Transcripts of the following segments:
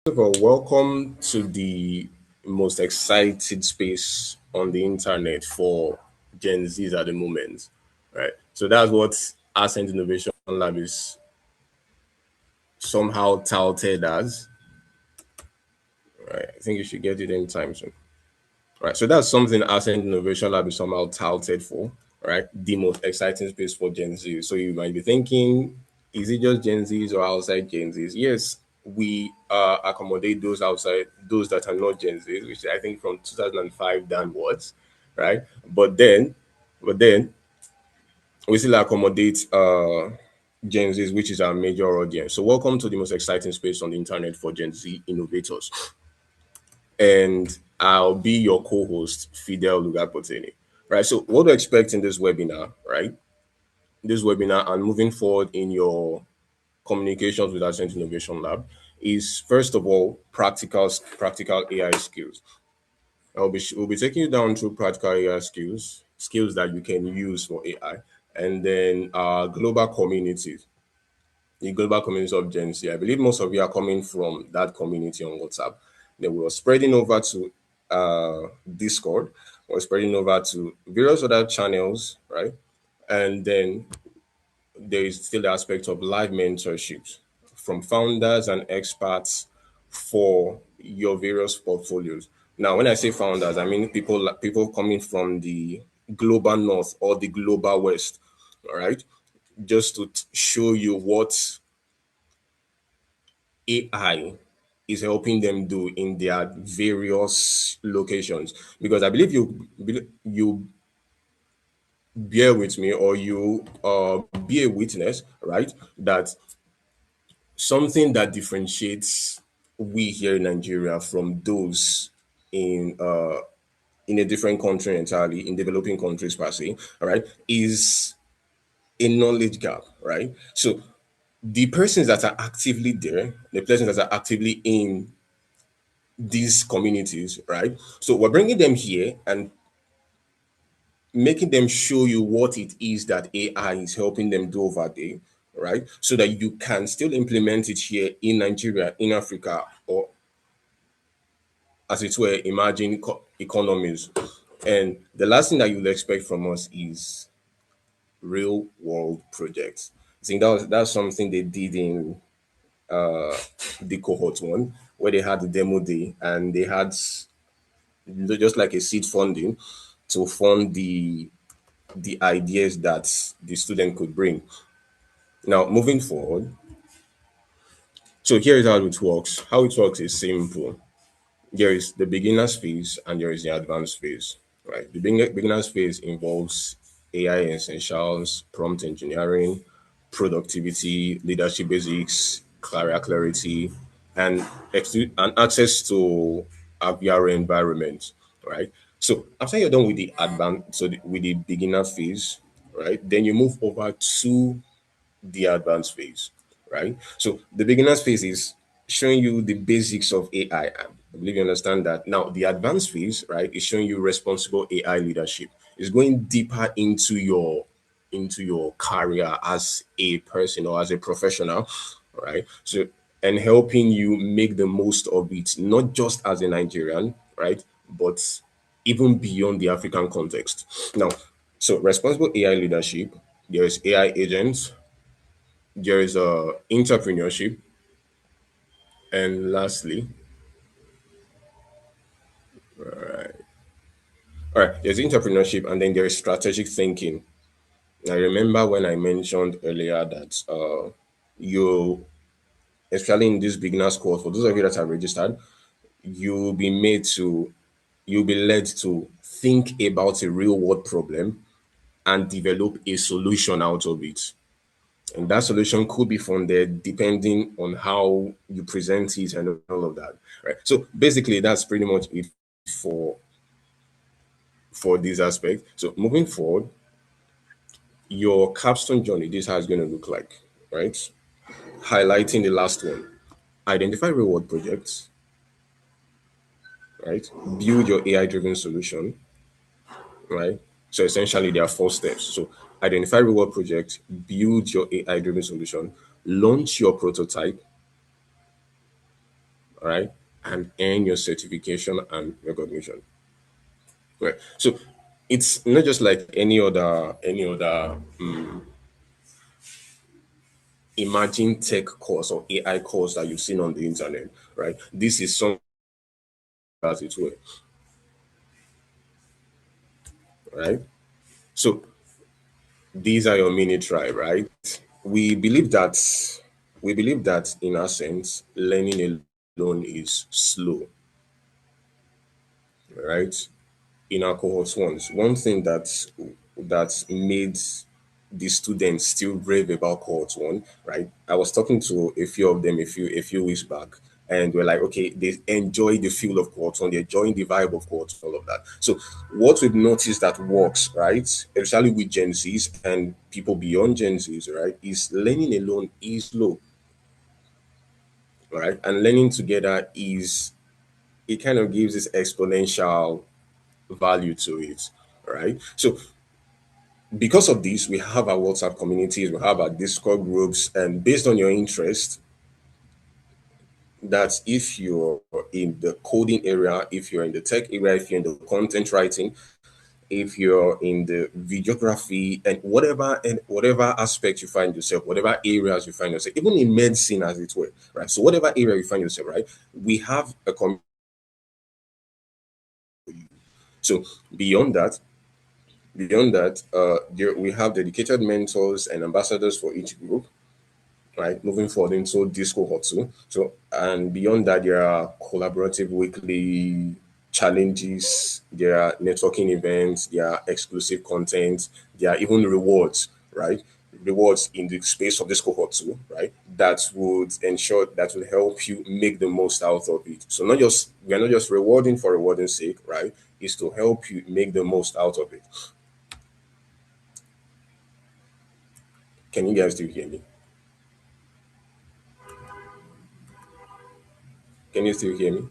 of all, welcome to the most excited space on the internet for Gen Zs at the moment, right? So that's what Ascent Innovation Lab is somehow touted as, right? I think you should get it anytime soon, right? So that's something Ascent Innovation Lab is somehow touted for, right? The most exciting space for Gen Z. So you might be thinking, is it just Gen Zs or outside Gen Zs? Yes, we accommodate those outside, those that are not Gen Zs, which I think from 2005 downwards, right? But then, but then we still accommodate Gen Zs, which is our major audience. So welcome to the most exciting space on the internet for Gen Z innovators. And I'll be your co-host, Fidel Lugapoteni. Right. So what to expect in this webinar, right? This webinar and moving forward in your communications with Ascent Innovation Lab is first of all practical AI skills. We'll be taking you down through practical AI skills that you can use for AI, and then global communities, the global community of Gen Z. I believe most of you are coming from that community on WhatsApp. Then we were spreading over to Discord, we're spreading over to various other channels, right? And then there is still the aspect of live mentorships from founders and experts for your various portfolios. Now, when I say founders, I mean people coming from the global north or the global west, all right? Just to show you what AI is helping them do in their various locations. Because I believe you bear with me, or you be a witness, right? That something that differentiates we here in Nigeria from those in a different country entirely, in developing countries per se, all right, is a knowledge gap, right? So the persons that are actively there, the persons that are actively in these communities, right? So we're bringing them here and making them show you what it is that AI is helping them do over there, right? So that you can still implement it here in Nigeria, in Africa, or as it were, emerging economies. And the last thing that you'll expect from us is real world projects. I think that's something they did in the cohort one, where they had the demo day and they had just like a seed funding to fund the ideas that the student could bring. Now, moving forward, so here is how it works. How it works is simple. There is the beginner's phase and there is the advanced phase, right? The beginner's phase involves AI essentials, prompt engineering, productivity, leadership basics, career clarity, and and access to a VR environment, right? So after you're done with the advanced, with the beginner phase, right, then you move over to the advanced phase, right? So the beginner's phase is showing you the basics of AI. I believe you understand that. Now, the advanced phase, right, is showing you responsible AI leadership. It's going deeper into your career as a person or as a professional, right? So and helping you make the most of it, not just as a Nigerian, right, but even beyond the African context. Now, so responsible AI leadership, there is AI agents, there is entrepreneurship, and lastly, all right, there's entrepreneurship, and then there is strategic thinking. I remember when I mentioned earlier that you, especially in this beginners course, for those of you that are registered, you'll be made to, you'll be led to think about a real world problem and develop a solution out of it. And that solution could be funded depending on how you present it and all of that, right? So basically, that's pretty much it for for this aspect. So moving forward, your capstone journey, this is how it's going to look like, right? Highlighting the last one, identify reward projects, right? Build your AI driven solution, right? So essentially, there are four steps. So identify reward project, build your AI driven solution, launch your prototype, all right, and earn your certification and recognition. Right. So it's not just like any other emerging tech course or AI course that you've seen on the internet, right? This is some as it were, right? So these are your mini tribe, right? We believe that we believe that in essence, learning alone is slow, right? In our cohort ones, one thing that made the students still brave about cohort one, right? I was talking to a few of them a few weeks back, and we're like, okay, they enjoy the feel of cohort one, they're enjoying the vibe of cohort, all of that. So what we've noticed that works, right, especially with Gen Zs and people beyond Gen Zs, right, is learning alone is low, right? And learning together is it kind of gives this exponential value to it, right? So because of this, we have our WhatsApp communities, we have our Discord groups, and based on your interest, that if you're in the coding area, if you're in the tech area, if you're in the content writing, if you're in the videography and whatever aspect you find yourself, whatever areas you find yourself, even in medicine as it were, right? So whatever area you find yourself, right, we have a so beyond that, we have dedicated mentors and ambassadors for each group, right? Moving forward into this cohort too. So, and beyond that, there are collaborative weekly challenges, there are networking events, there are exclusive content, there are even rewards, right? Rewards in the space of this cohort too, right? That would ensure that will help you make the most out of it. So not just we are not just rewarding for rewarding sake, right? Is to help you make the most out of it. Can you guys still hear me? Can you still hear me?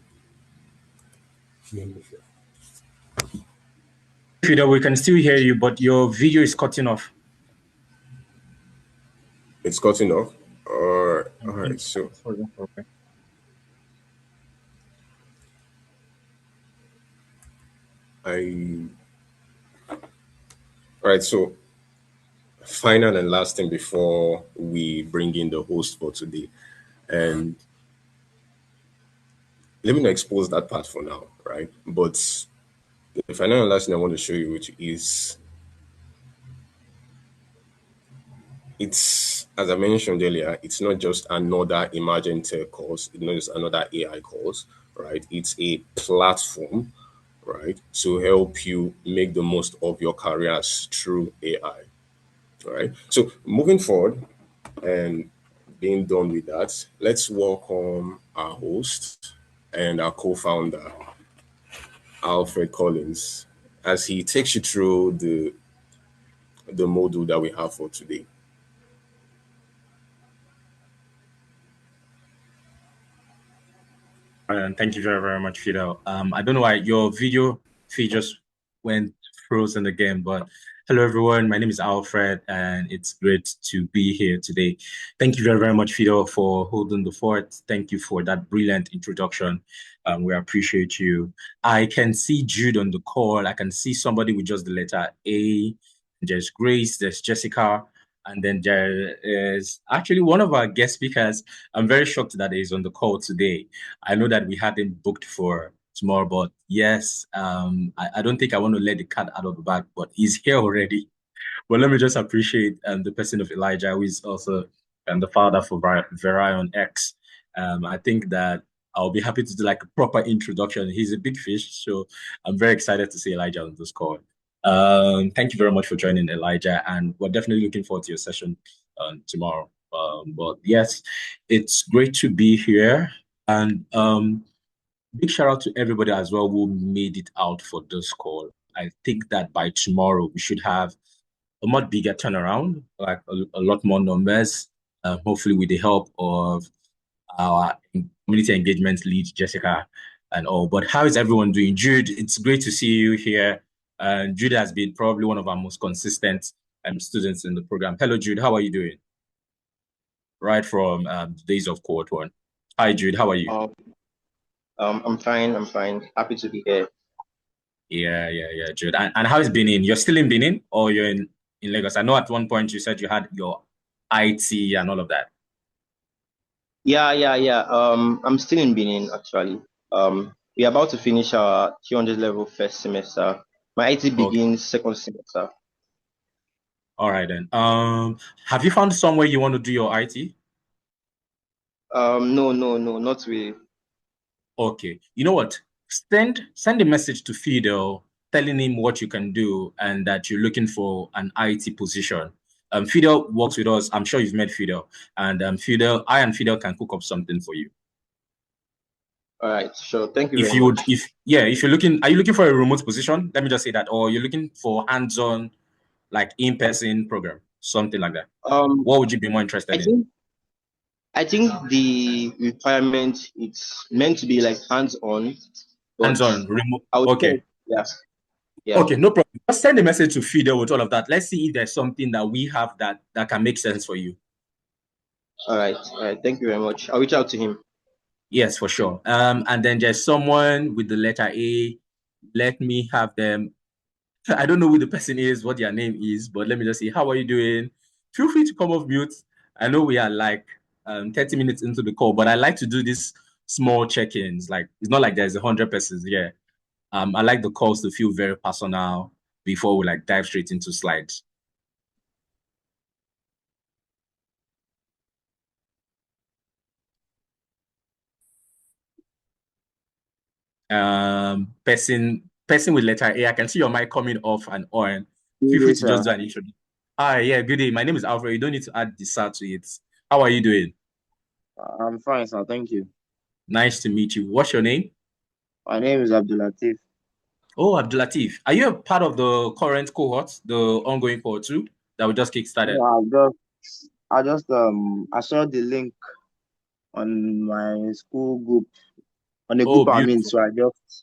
Fidel, we can still hear you, but your video is cutting off. It's cutting off. All right. So I all right. So final and last thing before we bring in the host for today, and let me not expose that part for now, right? But the final and last thing I want to show you, which is it's as I mentioned earlier, it's not just another emerging tech course, it's not just another AI course, right? It's a platform, right, to help you make the most of your careers through AI. All right. So moving forward and being done with that, let's welcome our host and our co-founder, Alfred Collins, as he takes you through the module that we have for today. And thank you very, very much, Fidel. I don't know why your video feed just went frozen again, but hello, everyone. My name is Alfred, and it's great to be here today. Thank you very, very much, Fidel, for holding the fort. Thank you for that brilliant introduction. We appreciate you. I can see Jude on the call. I can see somebody with just the letter A. There's Grace, there's Jessica, and then there is actually one of our guest speakers. I'm very shocked that he's on the call today. I know that we had him booked for tomorrow, but yes, I don't think I want to let the cat out of the bag, but he's here already. But let me just appreciate the person of Elijah, who is also the father for Varion X. I think that I'll be happy to do like a proper introduction. He's a big fish, so I'm very excited to see Elijah on this call. Thank you very much for joining, Elijah, and we're definitely looking forward to your session tomorrow. But yes, it's great to be here. And big shout out to everybody as well who made it out for this call. I think that by tomorrow we should have a much bigger turnaround, like a lot more numbers, hopefully with the help of our community engagement lead, Jessica, and all. But how is everyone doing? Jude, it's great to see you here. Jude has been probably one of our most consistent students in the program. Hello, Jude. How are you doing? Right from the days of Cohort 1. Hi, Jude. How are you? I'm fine. I'm fine. Happy to be here. Yeah, Jude. And how is Benin? You're still in Benin or you're in Lagos? I know at one point you said you had your IT and all of that. Yeah. I'm still in Benin actually. We're about to finish our 300 level first semester. My IT Okay. begins second semester. All right then. Have you found somewhere you want to do your IT? No, not really. Okay. You know what? Send a message to Fidel telling him what you can do and that you're looking for an IT position. Fidel works with us. I'm sure you've met Fidel. And I and Fidel can cook up something for you. All right, sure. Thank you If very you would, much. if you're looking, are you looking for a remote position? Let me just say that, or you're looking for hands-on, like in-person program, something like that. Um, What would you be more I interested in? think I think the requirement it's meant to be like hands-on, but Hands-on, remote. I would check. Okay. Yeah, yeah. Okay, no problem. Just send a message to Fidel with all of that. Let's see if there's something that we have that can make sense for you. All right. Thank you very much. I'll reach out to him. Yes, for sure. And then there's someone with the letter A. Let me have them. I don't know who the person is, what their name is, but let me just say, how are you doing? Feel free to come off mute. I know we are like 30 minutes into the call, but I like to do these small check-ins. Like it's not like there's 100 persons here. I like the calls to feel very personal before we like dive straight into slides. Person with letter A, I can see your mic coming off and on. Good Feel free day, to just sir. do an intro. Hi, yeah, good day. My name is Alfred. You don't need to add the sir to it. How are you doing? I'm fine, sir. Thank you. Nice to meet you. What's your name? My name is Abdulatif. Oh, Abdulatif. Are you a part of the current cohort, the ongoing cohort too, that we just kickstarted? No, I saw the link on my school group, on the Oh, group I'm in, beautiful. so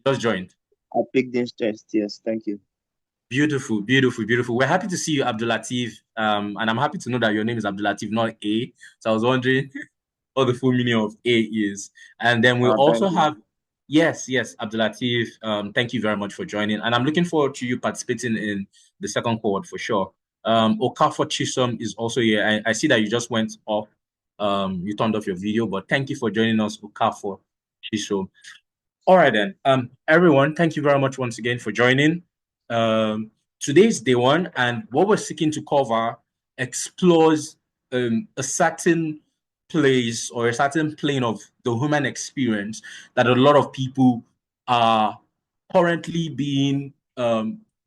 Just joined. I picked interest. Yes, thank you. Beautiful. We're happy to see you, Abdulatif. And I'm happy to know that your name is Abdulatif, not A. So I was wondering what the full meaning of A is. And then we Thank also you. have, yes, Abdulatif. Thank you very much for joining. And I'm looking forward to you participating in the second cohort for sure. Okafor Chisom is also here. I see that you just went off. You turned off your video, but thank you for joining us, Okafor Chisom. All right then. Everyone, thank you very much once again for joining. Today's day one, and what we're seeking to cover explores a certain place or a certain plane of the human experience that a lot of people are currently being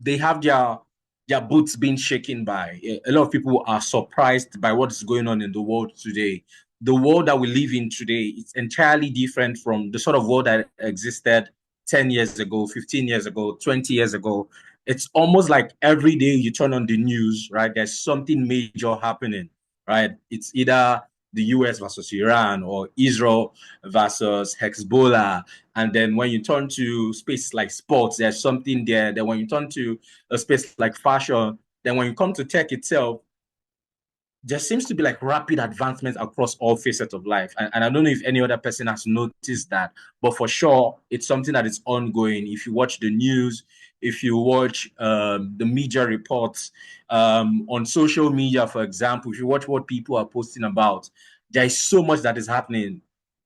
they have their boots being shaken by. A lot of people are surprised by what is going on in the world today. The world that we live in today is entirely different from the sort of world that existed 10 years ago, 15 years ago, 20 years ago. It's almost like every day you turn on the news, right? There's something major happening, right? It's either the US versus Iran or Israel versus Hezbollah. And then when you turn to space like sports, there's something there. Then when you turn to a space like fashion, then when you come to tech itself, there seems to be like rapid advancements across all facets of life. And I don't know if any other person has noticed that, but for sure, it's something that is ongoing. If you watch the news, if you watch the media reports on social media, for example, if you watch what people are posting about, there is so much that is happening.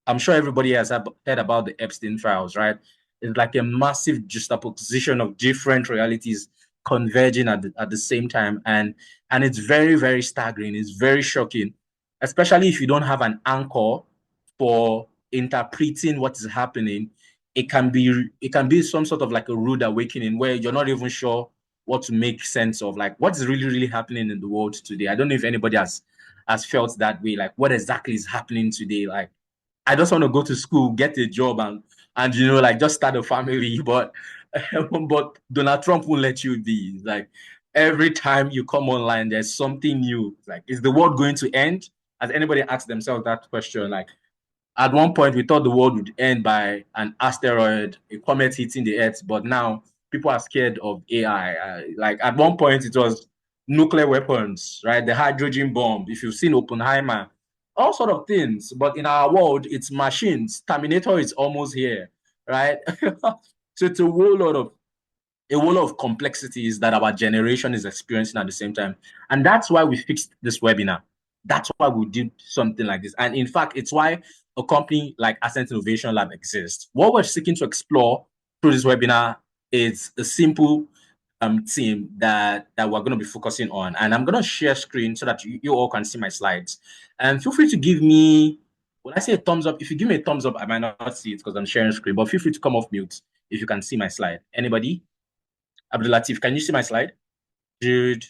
I'm sure everybody has heard about the Epstein files, right? It's like a massive juxtaposition of different realities converging at the same time. And it's very staggering. It's very shocking, especially if you don't have an anchor for interpreting what is happening. It can be some sort of like a rude awakening where you're not even sure what to make sense of, like what is really happening in the world today. I don't know if anybody has felt that way, like what exactly is happening today. Like I just want to go to school, get a job, and like just start a family. But but Donald Trump won't let you be. Like every time you come online, there's something new. Like, is the world going to end? Has anybody asked themselves that question? Like at one point, we thought the world would end by an asteroid, a comet hitting the Earth, but now people are scared of AI. Like at one point, it was nuclear weapons, right? The hydrogen bomb. If you've seen Oppenheimer, all sort of things. But in our world, it's machines. Terminator is almost here, right? So it's a whole lot of complexities that our generation is experiencing at the same time. And that's why we fixed this webinar. That's why we did something like this. And in fact, it's why a company like Ascent Innovation Lab exists. What we're seeking to explore through this webinar is a simple theme that we're going to be focusing on. And I'm going to share screen so that you all can see my slides. And feel free to give me, when I say a thumbs up, if you give me a thumbs up, I might not see it because I'm sharing screen, but feel free to come off mute if you can see my slide. Anybody? Abdul Latif, can you see my slide? Jude.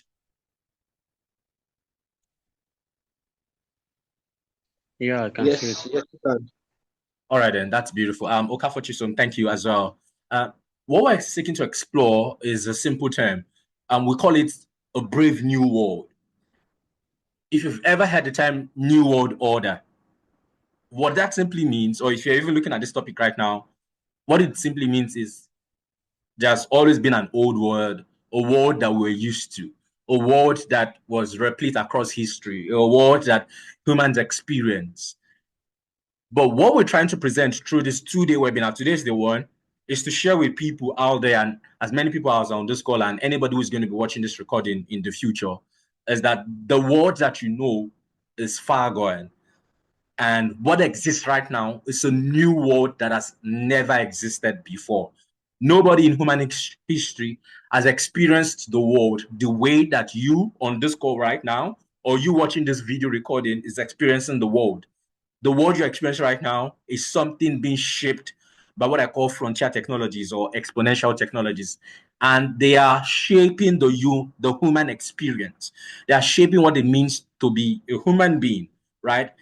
Yeah, I can see it. Yes, you can. All right, then. That's beautiful. Okafor Chisom, thank you as well. What we're seeking to explore is a simple term. We call it a brave new world. If you've ever heard the term New World Order, what that simply means, or if you're even looking at this topic right now, what it simply means is there's always been an old world, a world that we're used to, a world that was replete across history, a world that humans experience. But what we're trying to present through this 2-day webinar, today's the one, is to share with people out there, and as many people as on this call and anybody who's going to be watching this recording in the future, is that the world that you know is far gone. And what exists right now is a new world that has never existed before. Nobody in human history has experienced the world the way that you on this call right now, or you watching this video recording, is experiencing the world. The world you're experiencing right now is something being shaped by what I call frontier technologies or exponential technologies. And they are shaping the human experience. They are shaping what it means to be a human being, right?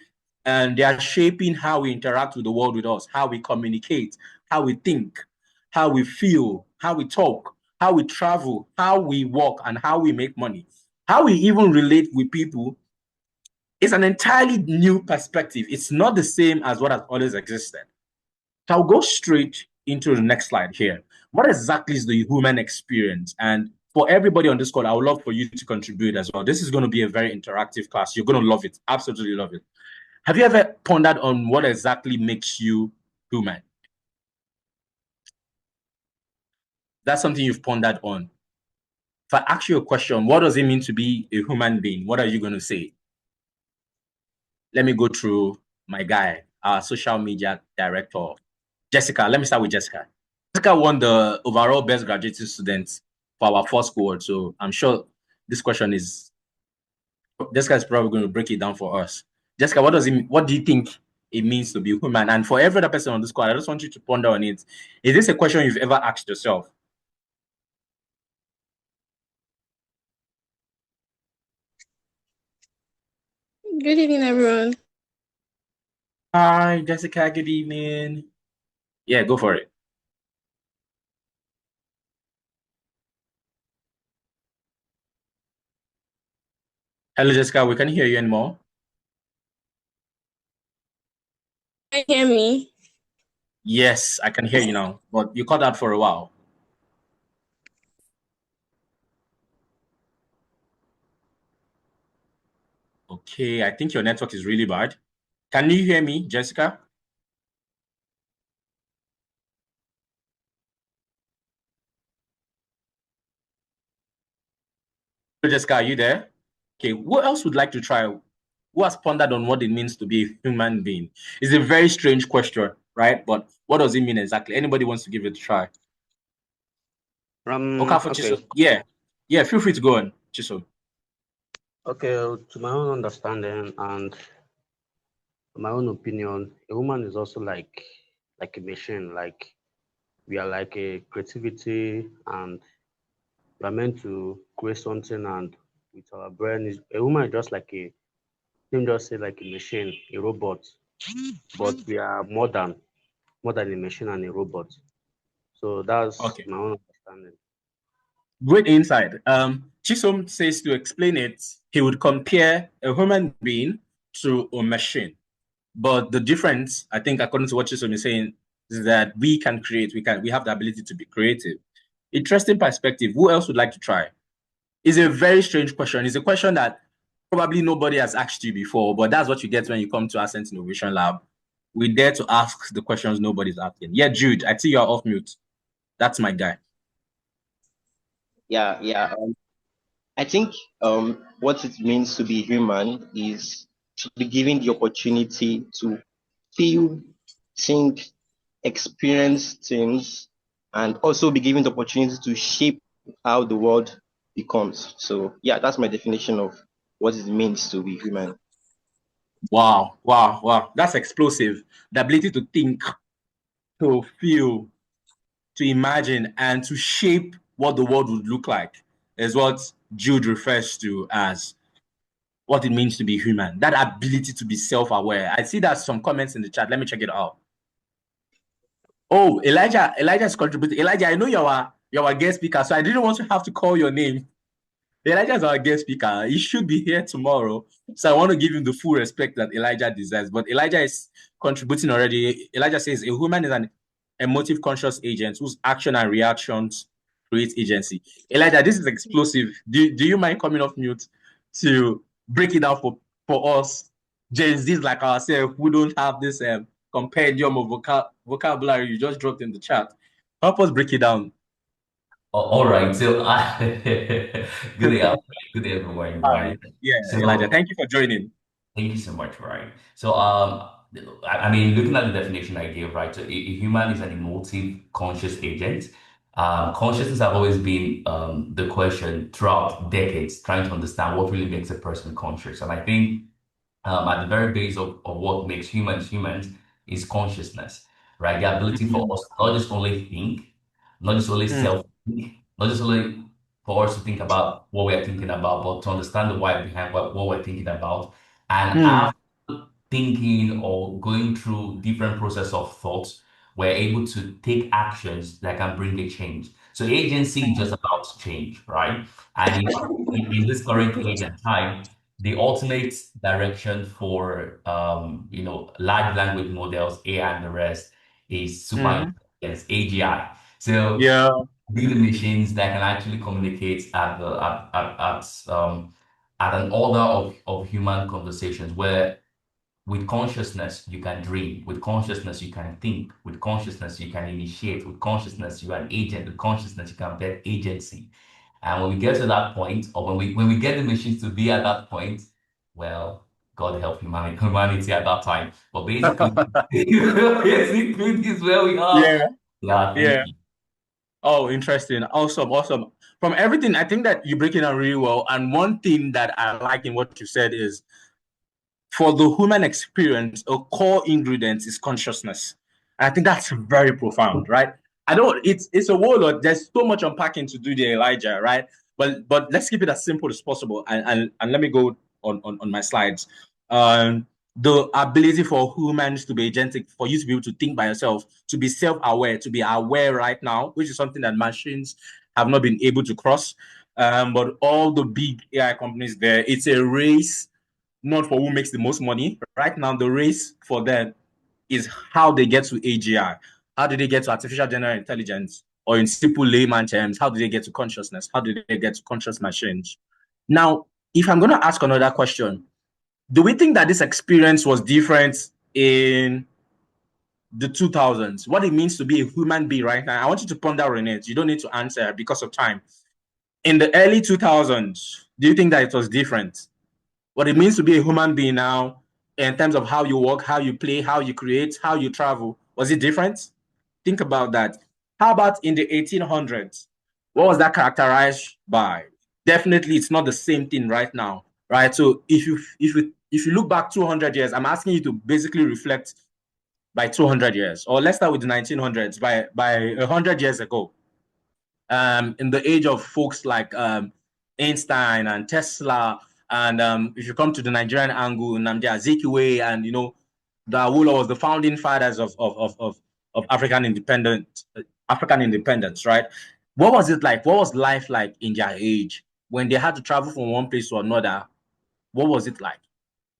And they are shaping how we interact with the world with us, how we communicate, how we think, how we feel, how we talk, how we travel, how we walk, and how we make money, how we even relate with people. It's an entirely new perspective. It's not the same as what has always existed. So I'll go straight into the next slide here. What exactly is the human experience? And for everybody on this call, I would love for you to contribute as well. This is going to be a very interactive class. You're going to love it. Absolutely love it. Have you ever pondered on what exactly makes you human? That's something you've pondered on. If I ask you a question, what does it mean to be a human being? What are you going to say? Let me go through my guy, our social media director, Jessica. Let me start with Jessica. Jessica won the overall best graduating student for our first cohort. So I'm sure this question is, Jessica is probably going to break it down for us. Jessica, what do you think it means to be human? And for every other person on this call, I just want you to ponder on it. Is this a question you've ever asked yourself? Good evening, everyone. Hi, Jessica. Good evening. Yeah, go for it. Hello, Jessica. We can't hear you anymore. Can you hear me? Yes, I can hear you now, but you cut out for a while. Okay, I think your network is really bad. Can you hear me, Jessica? Hello, Jessica, are you there? Okay, who else would like to try? Who has pondered on what it means to be a human being? It's a very strange question, right? But what does it mean exactly? Anybody wants to give it a try? Okay. Yeah, feel free to go on, Chisom. Okay, to my own understanding and my own opinion, a woman is also like a machine. Like we are like a creativity, and we are meant to create something, and with our brain, a woman is just like a, let me just say like a machine, a robot. But we are more than a machine and a robot. So that's Okay. my own understanding. Great insight. Chisom says to explain it, he would compare a human being to a machine. But the difference, I think, according to what Chisom is saying, is that we can create, we have the ability to be creative. Interesting perspective. Who else would like to try? It's a very strange question. It's a question that probably nobody has asked you before, but that's what you get when you come to Ascent Innovation Lab. We dare to ask the questions nobody's asking. Yeah, Jude, I see you're off mute. That's my guy. Yeah. I think what it means to be human is to be given the opportunity to feel, think, experience things, and also be given the opportunity to shape how the world becomes. So yeah, that's my definition of what it means to be human. Wow. That's explosive. The ability to think, to feel, to imagine, and to shape what the world would look like is what Jude refers to as what it means to be human. That ability to be self-aware. I see that some comments in the chat. Let me check it out. Oh, Elijah's contributing. Elijah, I know you're our guest speaker, so I didn't want to have to call your name. Elijah is our guest speaker. He should be here tomorrow. So I want to give him the full respect that Elijah deserves. But Elijah is contributing already. Elijah says a human is an emotive conscious agent whose action and reactions create agency. Elijah, this is explosive. Do you mind coming off mute to break it down for us, Gen Zs like ourselves, who don't have this compendium of vocabulary you just dropped in the chat? Help us break it down. All right. So, good day, good day, everyone. Right. Yeah, So, Elijah, thank you for joining. thank you so much. Right. So, I mean, looking at the definition I gave, right? So, a human is an emotive, conscious agent. Consciousness have always been the question throughout decades, trying to understand what really makes a person conscious. And I think at the very base of what makes humans humans is consciousness, right? The ability for us to not just only think, not just only self-think, not just only for us to think about what we're thinking about, but to understand the why behind what we're thinking about. And after thinking or going through different process of thoughts, we're able to take actions that can bring a change. So agency is just about change, right? And in this current age and time, the ultimate direction for large language models, AI and the rest, is super intelligence, AGI. So Yeah. be the machines that can actually communicate at an order of human conversations where with consciousness you can dream, with consciousness you can think, with consciousness you can initiate, with consciousness you are an agent, with consciousness you can bet agency. And when we get to that point, or when we get the machines to be at that point, well, God help humanity at that time. But basically, basically this is where we are. Yeah. Yeah, thank you. Oh, interesting. Awesome. From everything, I think that you break it down really well. And one thing that I like in what you said is for the human experience, a core ingredient is consciousness. And I think that's very profound, right? It's a whole lot. There's so much unpacking to do there, Elijah, right? But let's keep it as simple as possible. And let me go on my slides. The ability for humans to be agentic, for you to be able to think by yourself, to be self-aware, to be aware right now, which is something that machines have not been able to cross. But all the big AI companies there, it's a race not for who makes the most money. Right now, the race for them is how they get to AGI. How do they get to artificial general intelligence? Or in simple layman terms, how do they get to consciousness? How do they get to conscious machines? Now, if I'm going to ask another question, do we think that this experience was different in the 2000s? What it means to be a human being right now? I want you to ponder on it. You don't need to answer because of time. In the early 2000s, do you think that it was different? What it means to be a human being now in terms of how you work, how you play, how you create, how you travel, was it different? Think about that. How about in the 1800s? What was that characterized by? Definitely, it's not the same thing right now, right? So if you look back 200 years, I'm asking you to basically reflect by 200 years, or let's start with the 1900s, by 100 years ago, in the age of folks like Einstein and Tesla, and if you come to the Nigerian angle, Nnamdi Azikiwe, and the Awolowo was the founding fathers of African independence, right? What was it like? What was life like in their age when they had to travel from one place to another? What was it like?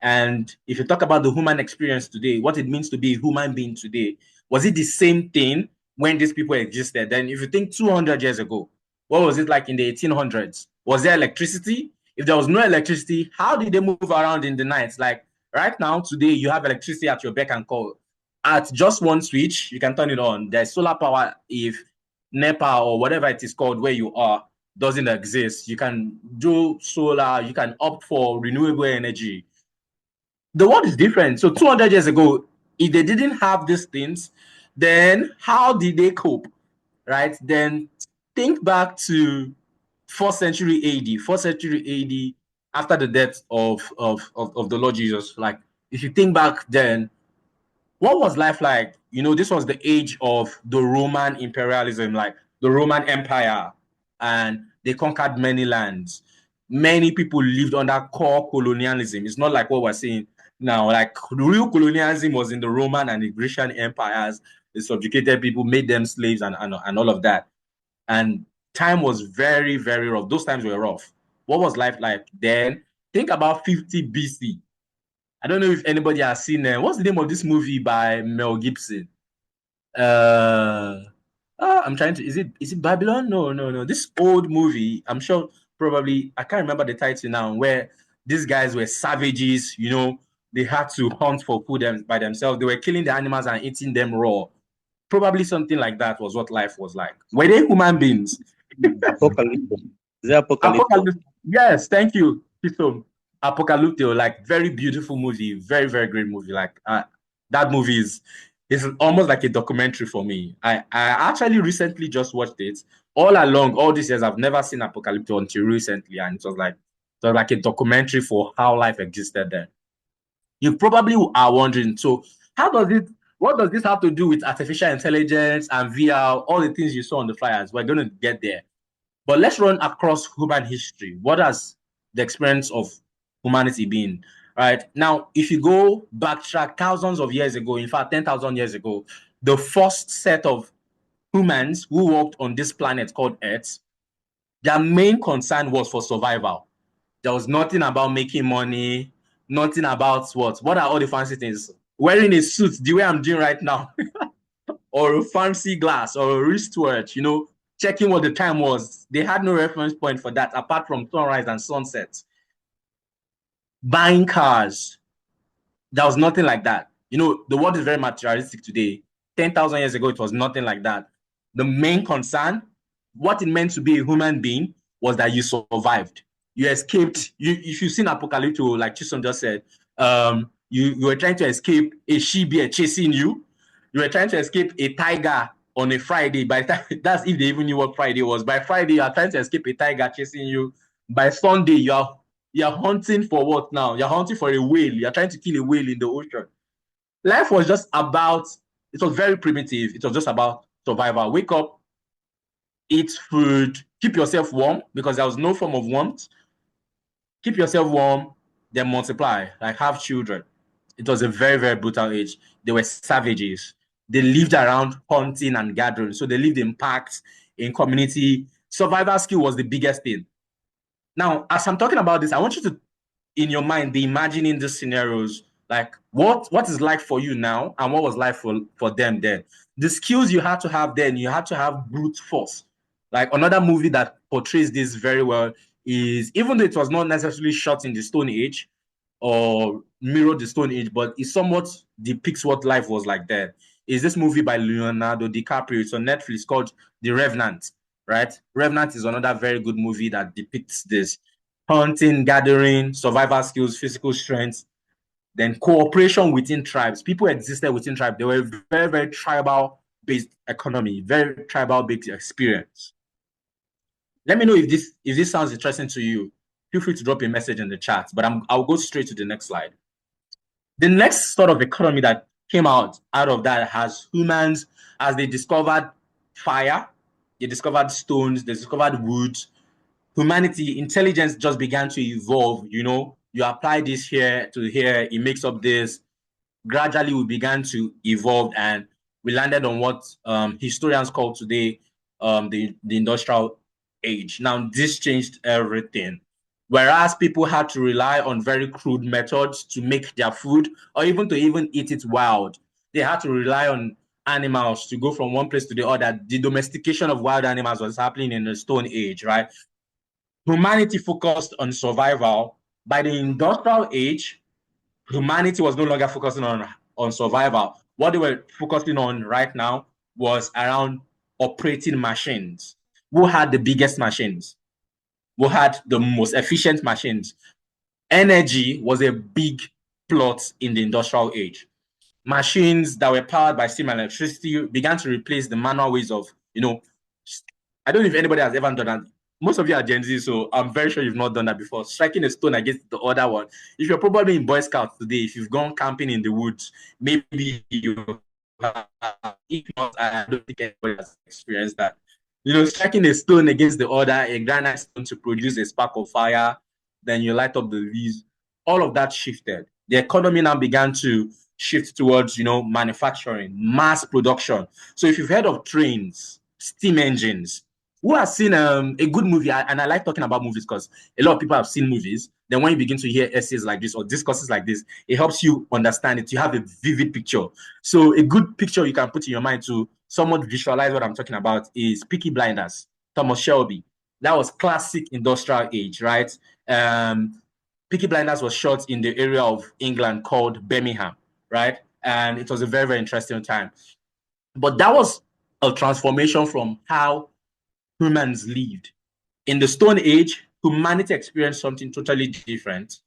And if you talk about the human experience today, what it means to be a human being today, was it the same thing when these people existed? Then if you think 200 years ago, what was it like in the 1800s? Was there electricity? If there was no electricity, how did they move around in the night? Like right now, today, you have electricity at your beck and call. At just one switch, you can turn it on. There's solar power if NEPA or whatever it is called where you are doesn't exist. You can do solar, you can opt for renewable energy. The world is different. So 200 years ago, if they didn't have these things, then how did they cope? Right? Then think back to 4th century AD, 4th century AD, after the death of the Lord Jesus. Like, if you think back then, what was life like? You know, this was the age of the Roman imperialism, like the Roman Empire, and they conquered many lands. Many people lived under core colonialism. It's not like what we're seeing now. Like, real colonialism was in the Roman and the Grecian empires. They subjugated people, made them slaves, and all of that. And time was very, very rough. Those times were rough. What was life like then? Think about 50 BC. I don't know if anybody has seen what's the name of this movie by Mel Gibson? I'm trying to. Is it Babylon? No, no, no. This old movie. I'm sure probably I can't remember the title now. Where these guys were savages. You know, they had to hunt for food by themselves. They were killing the animals and eating them raw. Probably something like that was what life was like. Were they human beings? Apocalypto. Is it Apocalypto? Apocalypse. Yes, thank you, Piso. Apocalypto, like very beautiful movie, very very great movie. Like that movie is almost like a documentary for me. I actually recently just watched it. All along, all these years, I've never seen Apocalypto until recently, and it was like a documentary for how life existed there. You probably are wondering, so how does it? What does this have to do with artificial intelligence and VR? All the things you saw on the flyers. We're going to get there. But let's run across human history. What has the experience of humanity been? Right now, if you go backtrack thousands of years ago, in fact, 10,000 years ago, the first set of humans who walked on this planet called Earth, their main concern was for survival. There was nothing about making money, nothing about what are all the fancy things? Wearing a suit the way I'm doing right now, or a fancy glass or a wristwatch, you know, checking what the time was. They had no reference point for that apart from sunrise and sunset. Buying cars, there was nothing like that. You know, the world is very materialistic today. 10,000 years ago, it was nothing like that. The main concern, what it meant to be a human being, was that you survived. You escaped. If you've seen Apocalypto, like Chisom just said, you were trying to escape a she-bear chasing you. You were trying to escape a tiger on a Friday. By the time, that's if they even knew what Friday was. By Friday, you are trying to escape a tiger chasing you. By Sunday, you're hunting for what now? You're hunting for a whale. You're trying to kill a whale in the ocean. Life was just about, it was very primitive. It was just about survival. Wake up, eat food, keep yourself warm because there was no form of warmth. Keep yourself warm, then multiply, like have children. It was a very, very brutal age. They were savages. They lived around hunting and gathering. So they lived in packs, in community. Survival skill was the biggest thing. Now, as I'm talking about this, I want you to, in your mind, be imagining these scenarios. Like what is life for you now and what was life for them then? The skills you had to have then, you had to have brute force. Like another movie that portrays this very well is, even though it was not necessarily shot in the Stone Age or mirrored the Stone Age, but it somewhat depicts what life was like then, is this movie by Leonardo DiCaprio. It's on Netflix called The Revenant, right? Revenant is another very good movie that depicts this hunting, gathering, survival skills, physical strength, then cooperation within tribes. People existed within tribes. They were very, very tribal-based economy, very tribal-based experience. Let me know if this sounds interesting to you. Feel free to drop a message in the chat, but I'll go straight to the next slide. The next sort of economy that came out of that has humans, as they discovered fire, they discovered stones, they discovered wood. Humanity, intelligence just began to evolve. You know, you apply this here to here, it makes up this. Gradually, we began to evolve, and we landed on what historians call today the industrial age. Now, this changed everything. Whereas people had to rely on very crude methods to make their food, or even to eat it wild, they had to rely on animals to go from one place to the other. The domestication of wild animals was happening in the Stone Age, right? humanity focused on survival. By the industrial age, humanity was no longer focusing on survival. What they were focusing on right now was around operating machines. Who had the biggest machines? Who had the most efficient machines? Energy was a big plot in the industrial age. Machines that were powered by steam and electricity began to replace the manual ways of, I don't know if anybody has ever done that. Most of you are Gen Z, so I'm very sure you've not done that before. Striking a stone against the other one. If you're probably in Boy Scouts today, if you've gone camping in the woods, maybe you have. If not, I don't think anybody has experienced that. Striking a stone against the other, a granite stone to produce a spark of fire, then you light up the leaves. All of that shifted. The economy now began to shift towards, manufacturing, mass production. So if you've heard of trains, steam engines, who has seen a good movie, and I like talking about movies because a lot of people have seen movies. Then when you begin to hear essays like this or discourses like this, it helps you understand it. You have a vivid picture. So a good picture you can put in your mind to somewhat visualize what I'm talking about is Peaky Blinders, Thomas Shelby. That was classic industrial age, right? Peaky Blinders was shot in the area of England called Birmingham, right? And it was a very, very interesting time. But that was a transformation from how humans lived. In the Stone Age, humanity experienced something totally different.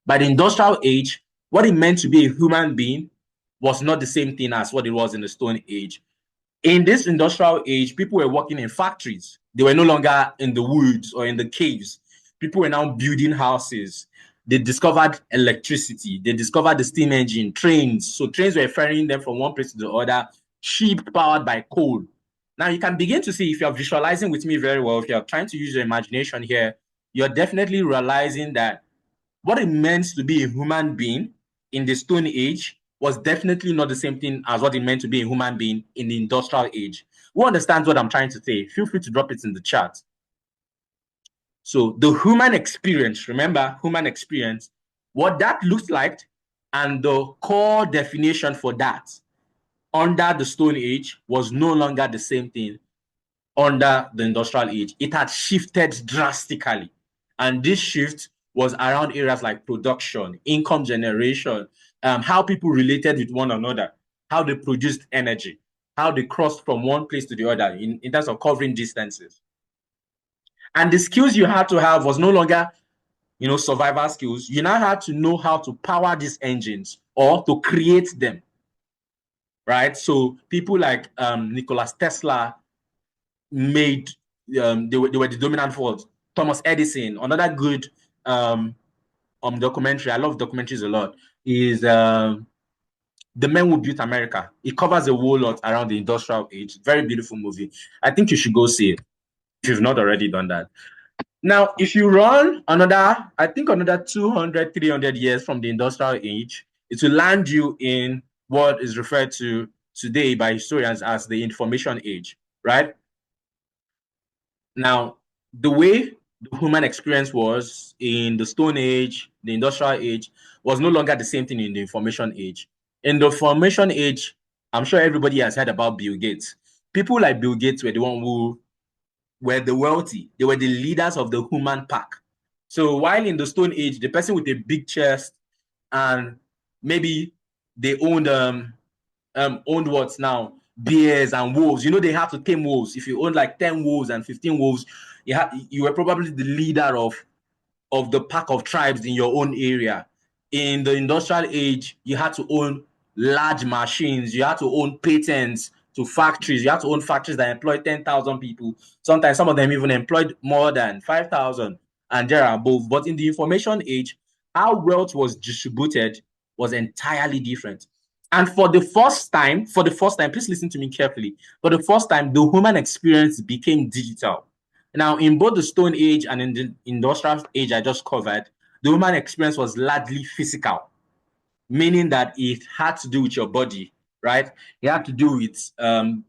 By the Industrial Age, what it meant to be a human being was not the same thing as what it was in the Stone Age. In this Industrial Age, people were working in factories. They were no longer in the woods or in the caves. People were now building houses. They discovered electricity. They discovered the steam engine, trains. So trains were ferrying them from one place to the other, ships powered by coal. Now you can begin to see, if you're visualizing with me very well, if you're trying to use your imagination here, you're definitely realizing that what it meant to be a human being in the Stone Age was definitely not the same thing as what it meant to be a human being in the Industrial Age. Who understands what I'm trying to say? Feel free to drop it in the chat. So the human experience, remember, human experience, what that looks like and the core definition for that under the Stone Age was no longer the same thing under the Industrial Age. It had shifted drastically. And this shift was around areas like production, income generation, how people related with one another, how they produced energy, how they crossed from one place to the other in terms of covering distances. And the skills you had to have was no longer, survival skills. You now had to know how to power these engines or to create them, right? So people like Nikola Tesla made, they were the dominant force. Thomas Edison, another good documentary, I love documentaries a lot, is The Men Who Built America. It covers a whole lot around the industrial age. Very beautiful movie. I think you should go see it if you've not already done that. Now, if you run another 200, 300 years from the industrial age, it will land you in what is referred to today by historians as the information age, right? Now, the way the human experience was in the Stone Age, the industrial age, was no longer the same thing in the information age. In the information age, I'm sure everybody has heard about Bill Gates. People like Bill Gates were the one who were the wealthy. They were the leaders of the human pack. So while in the Stone Age, the person with a big chest and maybe they owned what now? Bears and wolves. They have to tame wolves. If you own like 10 wolves and 15 wolves, you were probably the leader of the pack of tribes in your own area. In the industrial age, you had to own large machines. You had to own patents to factories. You had to own factories that employed 10,000 people. Sometimes some of them even employed more than 5,000 and there are above. But in the information age, how wealth was distributed was entirely different. And for the first time, please listen to me carefully. For the first time, the human experience became digital. Now, in both the Stone Age and in the Industrial Age I just covered, the human experience was largely physical, meaning that it had to do with your body, right? It had to do with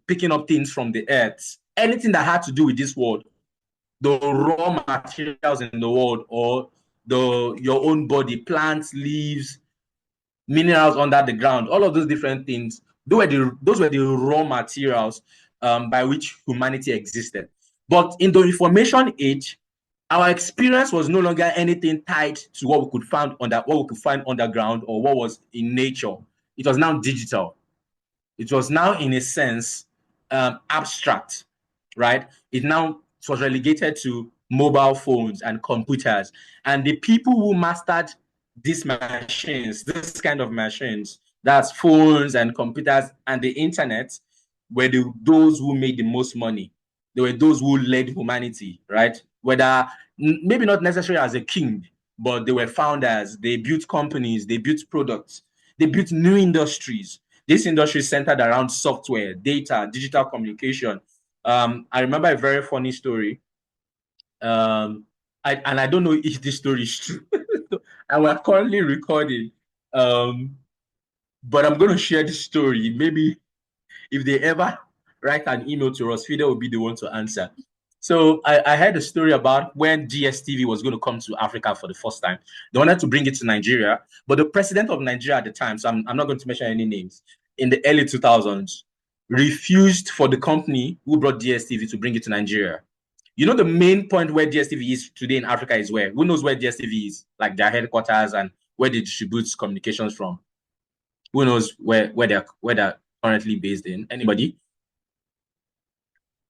picking up things from the earth. Anything that had to do with this world, the raw materials in the world, or your own body, plants, leaves, minerals under the ground, all of those different things, those were the raw materials by which humanity existed. But in the information age, our experience was no longer anything tied to what we could find underground or what was in nature. It was now digital. It was now, in a sense, abstract, right? It was relegated to mobile phones and computers. And the people who mastered these machines, this kind of machines, that's phones and computers and the internet, were those who made the most money. They were those who led humanity, right? Whether maybe not necessarily as a king, but they were founders. They built companies, they built products, they built new industries. This industry is centered around software, data, digital communication. I remember a very funny story. I don't know if this story is true. And we're currently recording. But I'm going to share this story. Maybe if they ever write an email to us, Fidel will be the one to answer. So I heard a story about when GSTV was going to come to Africa for the first time. They wanted to bring it to Nigeria, but the president of Nigeria at the time, so I'm not going to mention any names, in the early 2000s, refused for the company who brought DSTV to bring it to Nigeria. You know, the main point where DSTV is today in Africa is where? Who knows where DSTV is? Like their headquarters and where they distribute communications from. Who knows where they're currently based in? Anybody?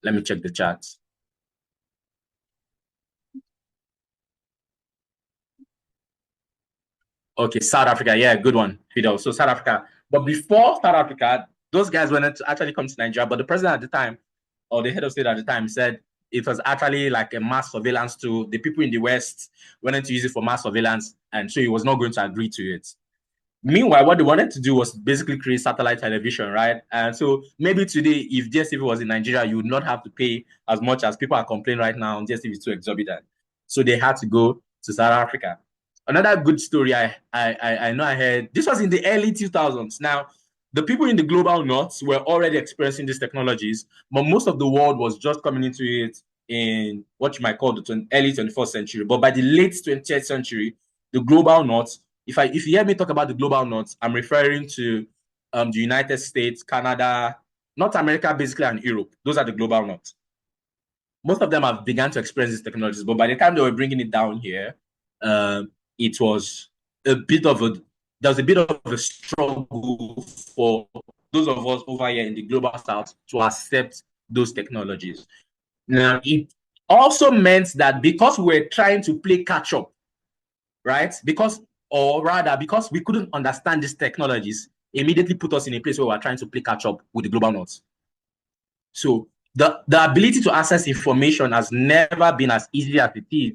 Let me check the charts. Okay, South Africa. Yeah, good one, Fidel. So South Africa. But before South Africa, those guys wanted to actually come to Nigeria. But the president at the time, or the head of state at the time, said it was actually like a mass surveillance tool. The people in the West wanted to use it for mass surveillance, and so he was not going to agree to it. Meanwhile, what they wanted to do was basically create satellite television, right? And so maybe today, if DSTV was in Nigeria, you would not have to pay as much as people are complaining right now. DSTV is too exorbitant. So they had to go to South Africa. Another good story I know I heard, this was in the early 2000s. Now, the people in the global north were already experiencing these technologies, but most of the world was just coming into it in what you might call the early 21st century. But by the late 20th century, the global north, if you hear me talk about the global north, I'm referring to the United States, Canada, North America, basically, and Europe. Those are the global north. Most of them have begun to experience these technologies, but by the time they were bringing it down here, it was a bit of a struggle for those of us over here in the global south to accept those technologies. Now, it also meant that because we're trying to play catch up, right? Because we couldn't understand these technologies, immediately put us in a place where we're trying to play catch up with the global north. So the ability to access information has never been as easy as it is,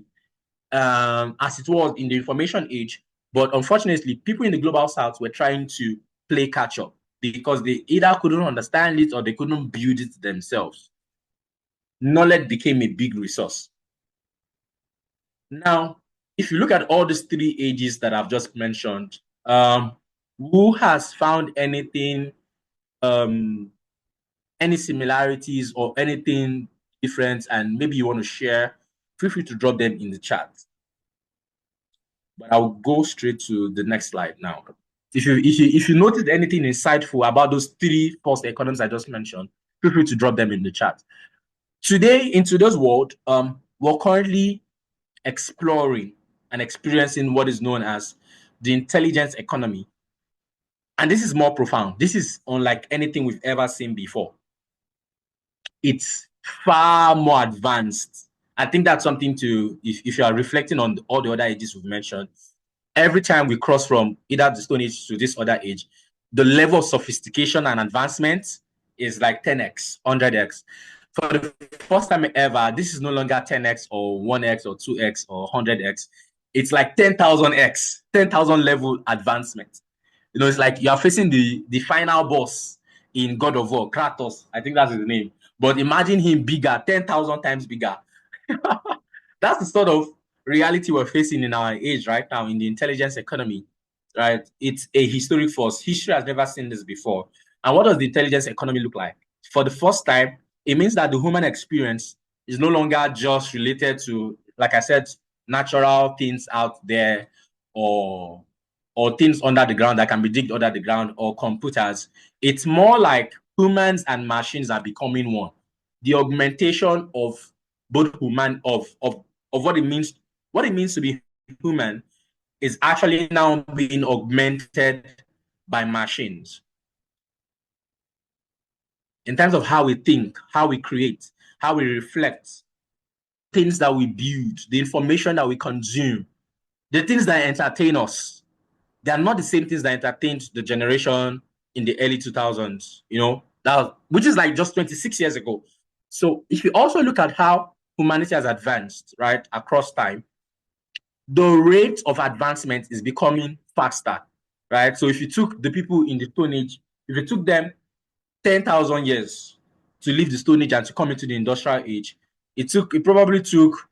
as it was in the information age. But unfortunately, people in the global south were trying to play catch up because they either couldn't understand it or they couldn't build it themselves. Knowledge became a big resource. Now, if you look at all these three ages that I've just mentioned, who has found anything, any similarities or anything different, and maybe you want to share, feel free to drop them in the chat. But I'll go straight to the next slide now. If you noticed anything insightful about those three first economies I just mentioned, feel free to drop them in the chat. Today, in today's world, we're currently exploring and experiencing what is known as the intelligence economy. And this is more profound. This is unlike anything we've ever seen before. It's far more advanced. I think that's something to, if you are reflecting on all the other ages we've mentioned, every time we cross from either the Stone Age to this other age, the level of sophistication and advancement is like 10x, 100x. For the first time ever, this is no longer 10x or 1x or 2x or 100x. It's like 10,000x, 10,000 level advancement. You know, it's like you are facing the final boss in God of War, Kratos. I think that's his name. But imagine him bigger, 10,000 times bigger. That's the sort of reality we're facing in our age right now in the intelligence economy, right? It's a historic force. History has never seen this before. And what does the intelligence economy look like? For the first time, it means that the human experience is no longer just related to, like I said, natural things out there or things under the ground that can be digged under the ground or computers. It's more like humans and machines are becoming one. The augmentation of both of what it means to be human is actually now being augmented by machines in terms of how we think, how we create, how we reflect, things that we build, the information that we consume, the things that entertain us. They are not the same things that entertained the generation in the early 2000s, which is like just 26 years ago. So if you also look at how humanity has advanced, right, across time, the rate of advancement is becoming faster, right? So if you took the people in the Stone Age, if you took them 10,000 years to leave the Stone Age and to come into the Industrial Age, it probably took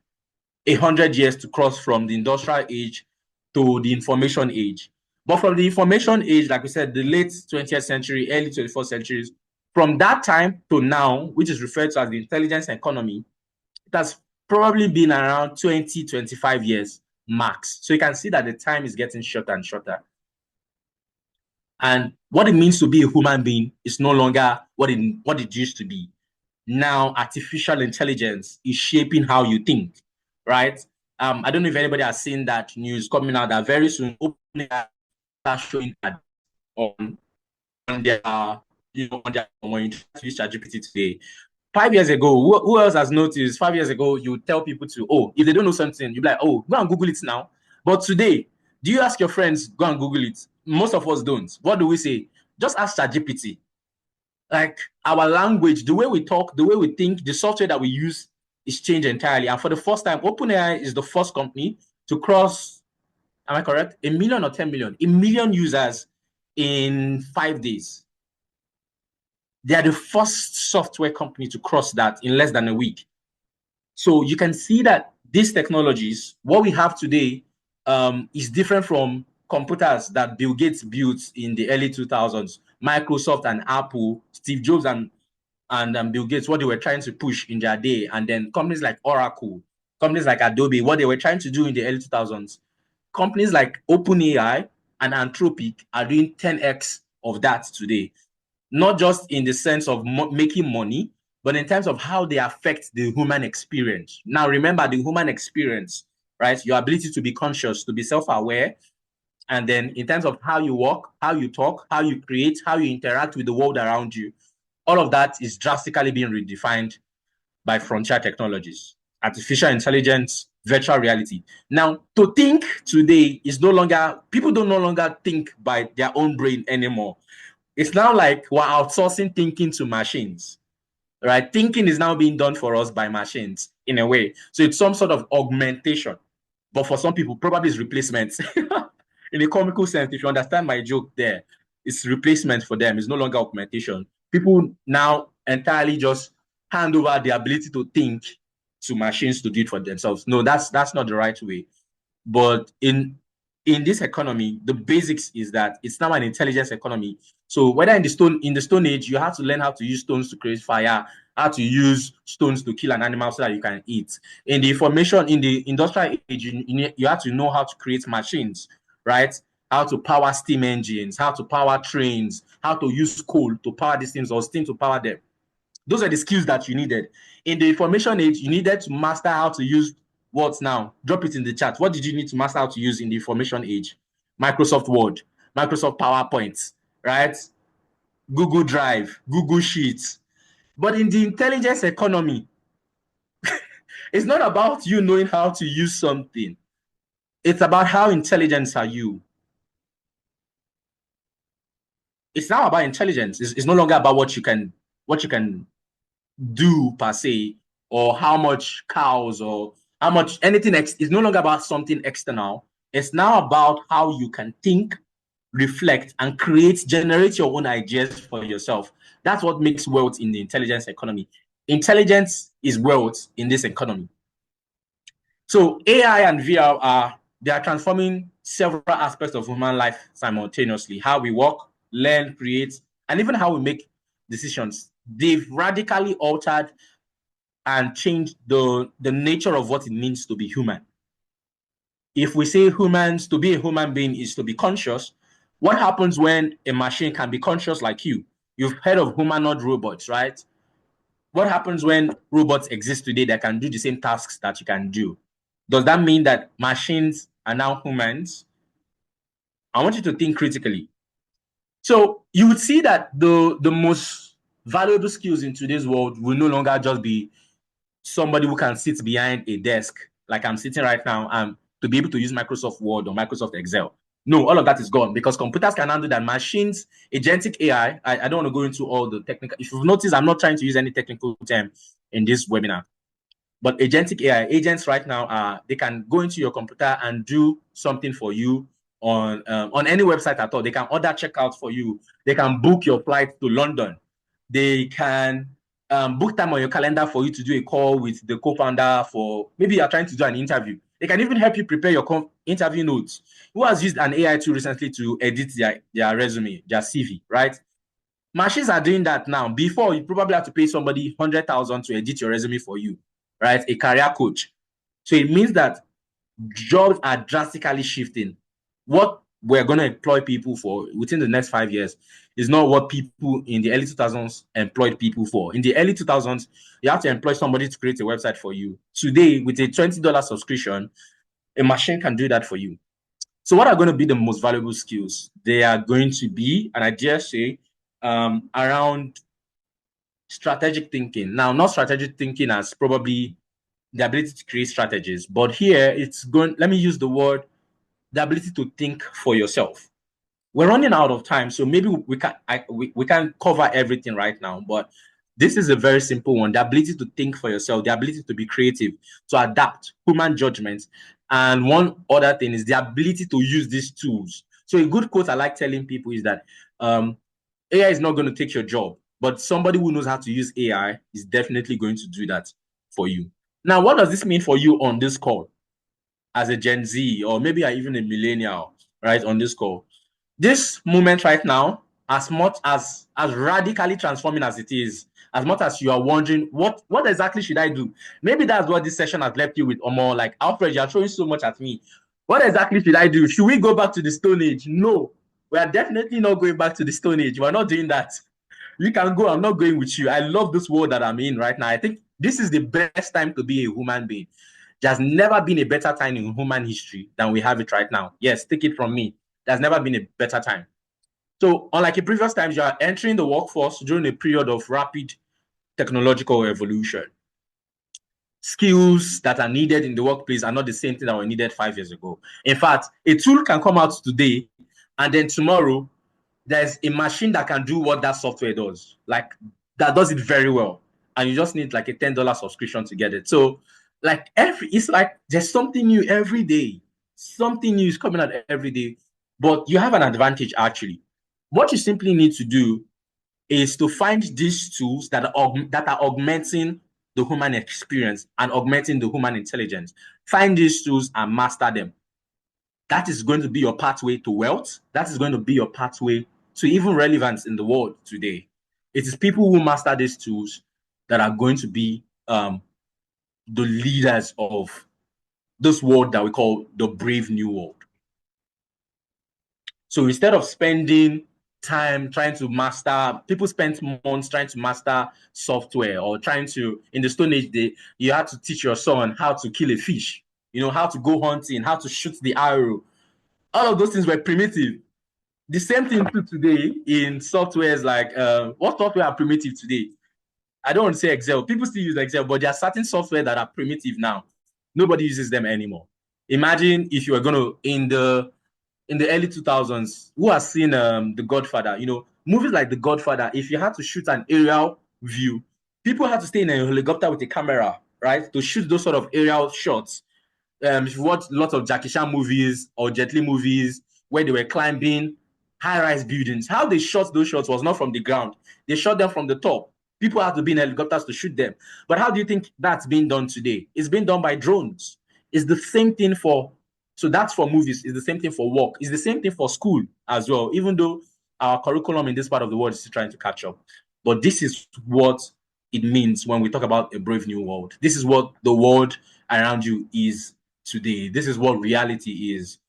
100 years to cross from the Industrial Age to the Information Age. But from the Information Age, like we said, the late 20th century, early 21st centuries, from that time to now, which is referred to as the intelligence economy, it has probably been around 20, 25 years max. So you can see that the time is getting shorter and shorter. And what it means to be a human being is no longer what it used to be. Now, artificial intelligence is shaping how you think, right? I don't know if anybody has seen that news coming out that very soon OpenAI start showing ads on their when you use ChatGPT today. 5 years ago, who else has noticed? 5 years ago, you tell people if they don't know something, you're like, go and Google it now. But today, do you ask your friends, go and Google it? Most of us don't. What do we say? Just ask ChatGPT. Like our language, the way we talk, the way we think, the software that we use is changed entirely. And for the first time, OpenAI is the first company to cross, am I correct? 1 million or 10 million? 1 million users in 5 days. They are the first software company to cross that in less than a week. So you can see that these technologies, what we have today, is different from computers that Bill Gates built in the early 2000s. Microsoft and Apple, Steve Jobs and Bill Gates, what they were trying to push in their day, and then companies like Oracle, companies like Adobe, what they were trying to do in the early 2000s. Companies like OpenAI and Anthropic are doing 10x of that today. Not just in the sense of making money, but in terms of how they affect the human experience. Now, remember the human experience, right? Your ability to be conscious, to be self-aware, and then in terms of how you walk, how you talk, how you create, how you interact with the world around you, all of that is drastically being redefined by frontier technologies, artificial intelligence, virtual reality. Now, to think today is people don't no longer think by their own brain anymore. It's now like we're outsourcing thinking to machines, right? Thinking is now being done for us by machines in a way. So it's some sort of augmentation. But for some people, probably it's replacement. In a comical sense, if you understand my joke there, it's replacement for them. It's no longer augmentation. People now entirely just hand over the ability to think to machines to do it for themselves. No, that's not the right way. But in this economy, the basics is that it's now an intelligence economy. So whether in the Stone Age, you have to learn how to use stones to create fire, how to use stones to kill an animal so that you can eat. In the industrial age, you have to know how to create machines, right? How to power steam engines, how to power trains, how to use coal to power these things or steam to power them. Those are the skills that you needed. In the information age, you needed to master how to use what now? Drop it in the chat. What did you need to master how to use in the information age? Microsoft Word, Microsoft PowerPoint, right? Google Drive, Google Sheets. But in the intelligence economy, it's not about you knowing how to use something. It's about how intelligent are you. It's now about intelligence. It's no longer about what you can do per se, or how much cows or how much anything it's no longer about something external. It's now about how you can think, reflect, and generate your own ideas for yourself. That's what makes wealth in the intelligence economy. Intelligence is wealth in this economy. So AI and VR they are transforming several aspects of human life simultaneously. How we work, learn, create, and even how we make decisions. They've radically altered and changed the nature of what it means to be human. If we say to be a human being is to be conscious, what happens when a machine can be conscious like you? You've heard of humanoid robots, right? What happens when robots exist today that can do the same tasks that you can do? Does that mean that machines are now humans? I want you to think critically. So you would see that the most valuable skills in today's world will no longer just be somebody who can sit behind a desk like I'm sitting right now and to be able to use Microsoft Word or Microsoft Excel. No, all of that is gone because computers can handle that. Machines, agentic AI, I don't want to go into all the technical. If you've noticed, I'm not trying to use any technical term in this webinar. But agentic AI agents right now they can go into your computer and do something for you on any website at all. They can order checkout for you. They can book your flight to London. They can book time on your calendar for you to do a call with the co-founder for maybe you're trying to do an interview. They can even help you prepare your interview notes. Who has used an AI tool recently to edit their resume, their CV, right? Machines are doing that now. Before, you probably have to pay somebody 100,000 to edit your resume for you, right? A career coach. So it means that jobs are drastically shifting. What we're going to employ people for within the next 5 years is not what people in the early 2000s employed people for. In the early 2000s, you have to employ somebody to create a website for you. Today, with a $20 subscription, a machine can do that for you. So what are going to be the most valuable skills? They are going to be, and I dare say, around strategic thinking. Now, not strategic thinking as probably the ability to create strategies, but here it's going, let me use the word, the ability to think for yourself. We're running out of time, so maybe we can't cover everything right now, but this is a very simple one. The ability to think for yourself, the ability to be creative, to adapt, human judgment. And one other thing is the ability to use these tools. So a good quote I like telling people is that AI is not going to take your job, but somebody who knows how to use AI is definitely going to do that for you. Now, what does this mean for you on this call as a Gen Z, or maybe even a millennial, right, on this call? This moment right now, as much as radically transforming as it is, as much as you are wondering what exactly should I do, maybe that's what this session has left you with, or more like, Alfred, you're throwing so much at me. What exactly should I do? Should we go back to the Stone Age? No, we are definitely not going back to the Stone Age. We're not doing that. You can go. I'm not going with you. I love this world that I'm in right now. I think this is the best time to be a human being. There's never been a better time in human history than we have it right now. Yes, take it from me. There's never been a better time. So, unlike in previous times, you are entering the workforce during a period of rapid technological evolution. Skills that are needed in the workplace are not the same thing that were needed 5 years ago. In fact, a tool can come out today, and then tomorrow, there's a machine that can do what that software does. Like, that does it very well. And you just need like a $10 subscription to get it. So, like, it's like there's something new every day. Something new is coming out every day. But you have an advantage, actually. What you simply need to do is to find these tools that are augmenting the human experience and augmenting the human intelligence. Find these tools and master them. That is going to be your pathway to wealth. That is going to be your pathway to even relevance in the world today. It is people who master these tools that are going to be the leaders of this world that we call the brave new world. So instead of spending time trying to master, people spent months trying to master software, or trying to, in the Stone Age, you had to teach your son how to kill a fish, how to go hunting, how to shoot the arrow. All of those things were primitive. The same thing today in softwares like, what software are primitive today? I don't want to say Excel. People still use Excel, but there are certain software that are primitive now. Nobody uses them anymore. Imagine if you were going to, in the early 2000s, who has seen The Godfather? Movies like The Godfather, if you had to shoot an aerial view, people had to stay in a helicopter with a camera, right, to shoot those sort of aerial shots. If you watch lots of Jackie Chan movies or Jet Li movies where they were climbing high-rise buildings, how they shot those shots was not from the ground. They shot them from the top. People had to be in helicopters to shoot them. But how do you think that's being done today? It's being done by drones. It's the same thing so that's for movies. It's the same thing for work. It's the same thing for school as well, even though our curriculum in this part of the world is still trying to catch up. But this is what it means when we talk about a brave new world. This is what the world around you is today. This is what reality is.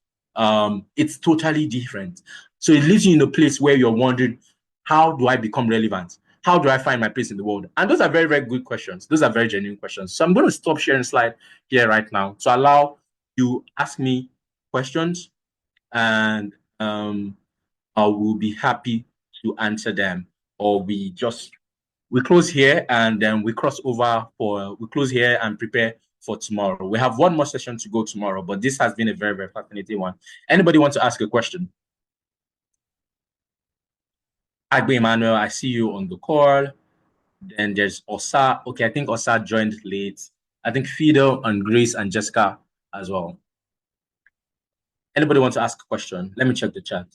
It's totally different. So it leaves you in a place where you're wondering, how do I become relevant? how do I find my place in the world? And those are very, very good questions. Those are very genuine questions. So I'm going to stop sharing slide here right now to allow you ask me questions, and I will be happy to answer them. Or we close here and then we close here and prepare for tomorrow. We have one more session to go tomorrow, but this has been a very, very fascinating one. Anybody want to ask a question? Agbe Emmanuel, I see you on the call. Then there's Osa. Okay, I think Osa joined late. I think Fidel and Grace and Jessica as well. Anybody want to ask a question? Let me check the chat.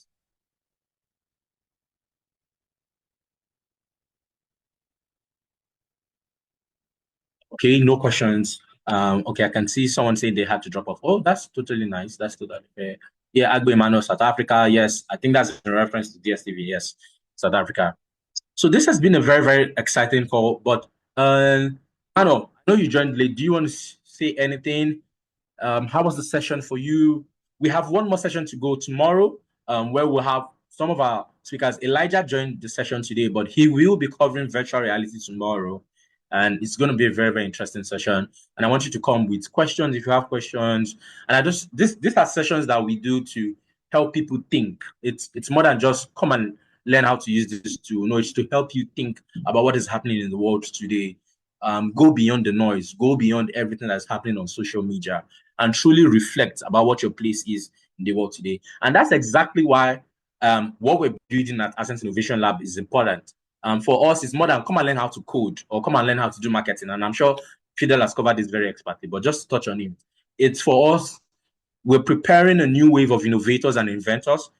Okay, no questions. Okay, I can see someone saying they had to drop off. Oh, that's totally nice. That's totally fair. Yeah, Agbe Emmanuel, South Africa. Yes, I think that's in reference to DSTV. Yes, South Africa. So this has been a very, very exciting call. But Mano, I know you joined late. Do you want to say anything? How was the session for you? We have one more session to go tomorrow, where we'll have some of our speakers. Elijah joined the session today, but he will be covering virtual reality tomorrow. And it's going to be a very, very interesting session. And I want you to come with questions if you have questions. And these are sessions that we do to help people think. It's more than just come and learn how to use this tool. No, it's to help you think about what is happening in the world today. Go beyond the noise, go beyond everything that's happening on social media, and truly reflect about what your place is in the world today. And that's exactly why what we're building at Ascent Innovation Lab is important. For us, it's more than come and learn how to code or come and learn how to do marketing. And I'm sure Fidel has covered this very expertly, but just to touch on it, it's for us, we're preparing a new wave of innovators and inventors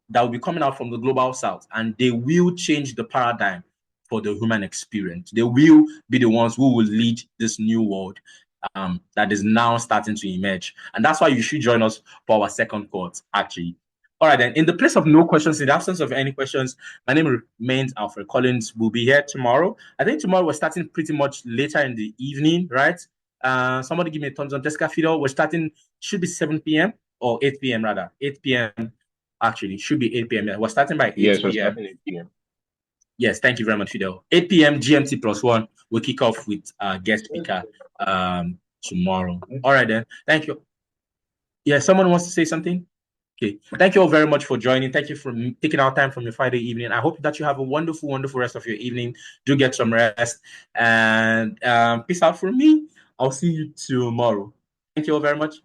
that will be coming out from the global south, and they will change the paradigm for the human experience. They will be the ones who will lead this new world that is now starting to emerge. And that's why you should join us for our second cohort, actually. All right, then. In the place of no questions, in the absence of any questions, my name remains Alfred Collins. We'll be here tomorrow. I think tomorrow we're starting pretty much later in the evening, right? Somebody give me a thumbs up. Jessica Fido, we're starting, should be 7 p.m. or 8 p.m. rather. 8 p.m. Actually, should be 8 p.m. We're starting by 8 p.m. Yes, we're starting 8 p.m. Yes, thank you very much, Fidel. 8 p.m. GMT plus one. We'll kick off with guest speaker tomorrow. All right, then. Thank you. Yeah, someone wants to say something? Okay. Thank you all very much for joining. Thank you for taking our time from your Friday evening. I hope that you have a wonderful, wonderful rest of your evening. Do get some rest. And peace out from me. I'll see you tomorrow. Thank you all very much.